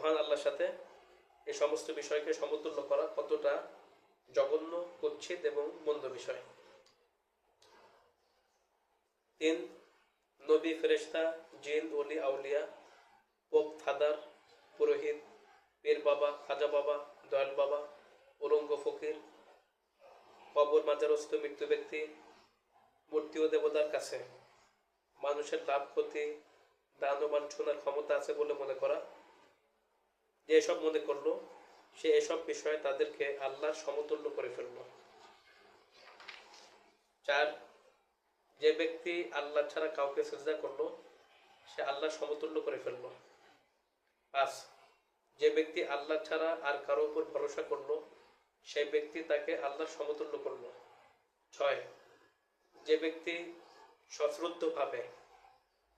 মহান আল্লাহর সাথে এই সমস্ত বিষয়কে সমতুল্য করা কতটা জঘন্য, কুৎসিত এবং মন্দ বিষয়। 3 নবী, ফেরেশতা, জিন, ওলি, আউলিয়া, পোপ, ফাদার, পুরোহিত, পীর বাবা, খাজা বাবা, দয়াল বাবা, উলঙ্গ ফকির, কবর মাজারস্থ মৃত্যু ব্যক্তি, মূর্তি ও দেবতার কাছে মানুষের লাভ, ক্ষতি, দান ও বাঞ্ছনার ক্ষমতা আছে বলে মনে করা। যে এসব মনে করলো সে এসব বিষয়ে তাদেরকে আল্লাহর সমতুল্য করে ফেলল। 4 যে ব্যক্তি আল্লাহ ছাড়া কাউকে সিজদা করলো সে আল্লাহর সমতুল্য করে ফেলল। 5 যে ব্যক্তি আল্লাহ ছাড়া আর কারো উপর ভরসা করলো সেই ব্যক্তি তাকে আল্লাহর সমতুল্য করল। 6 যে ব্যক্তি সশ্রদ্ধভাবে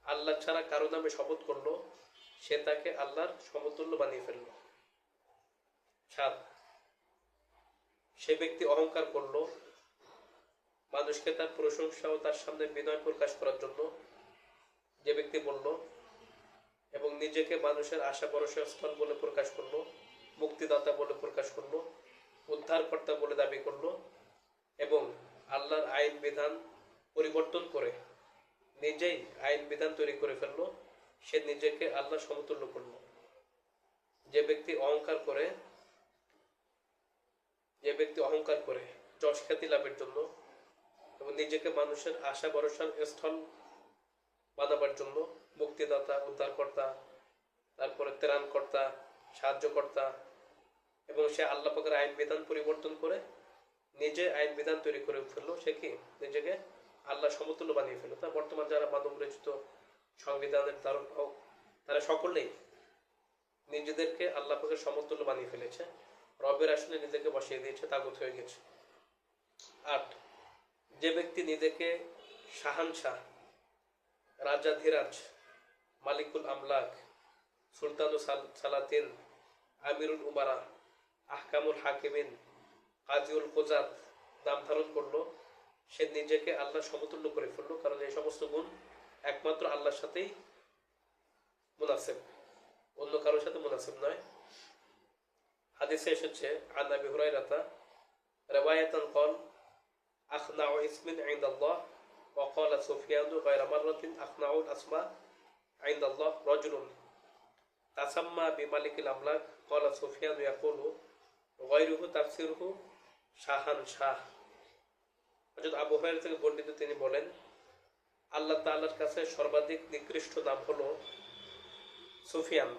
আল্লাহ ছাড়া কারো নামে শপথ করলো সে তাকে আল্লাহর সমতুল্য বানিয়ে ফেলল। 7 সে ব্যক্তি অহংকার করলো মানুষকে তার প্রশংসা ও তার সামনে বিনয় প্রকাশ করার জন্য। যে ব্যক্তি বলল এবং নিজেকে মানুষের আশা ভরসার স্থল বলে প্রকাশ করলো, মুক্তিদাতা বলে প্রকাশ করলো, উদ্ধারকর্তা বলে দাবি করলো এবং আল্লাহর আইন বিধান পরিবর্তন করে নিজেই আইন বিধান তৈরি করে ফেললো, সে নিজেকে আল্লাহ সমতুল্য করল। যে ব্যক্তি অহংকার করে যশ খ্যাতি লাভের জন্য এবং নিজেকে মানুষের আশা ভরসার স্থল বানাবার জন্য, মুক্তিদাতা, উদ্ধারকর্তা, তারপরে ত্রাণকর্তা, সাহায্যকর্তা, এবং সে আল্লাহ পাকের আইন বিধান পরিবর্তন করে নিজে আইন বিধান তৈরি করে ফেললো, সে কি নিজেকে আল্লাহ সমতুল্য বানিয়ে ফেললো। তা বর্তমান যারা মানব রচিত সংবিধানের ধারক হোক তারা সকলেই নিজেদেরকে আল্লাহ পাকের সমতুল্য বানিয়ে ফেলেছে, রবের আসনে নিজেকে বসিয়ে দিয়েছে, তাগুত হয়ে গেছে। 8 যে ব্যক্তি নিজেকে শাহানশাহ, রাজাধিরাজ, মালিকুল আমলাক, সুলতানুল সালাতিন, আমিরুল উমারা, আহকামুল হাকিমিন, কাজিউল কোজাত নাম ধারণ করলো সে নিজেকে আল্লাহ সমতুল্য করে ফেললো, কারণ এই সমস্ত গুণ একমাত্র আল্লাহর সাথেই মুনাসিব, অন্য কারোর সাথে মুনাসিব নয়। হাদিসে এসেছে আন আবি হুরায়রাতা রাওয়ায়াতান ক্বাল আখনাউ ইসমিন ইনদাল্লাহ ওয়া ক্বালা সুফিয়ান গায়রা মাররাতিন আখনাউল আসমা ইনদাল্লাহ রাজুলুন তাসাম্মা বিমালিকিল আমলাক ক্বালা সুফিয়ান ইয়াকুলু গায়রুহু তাফসিরুহু শাহান শাহ। হযরত আবু হুরায়রা থেকে বর্ণিত, তিনি বলেন আল্লাহ তাআলার কাছে সর্বাধিক নিকৃষ্ট নাম হলো সুফিয়ান।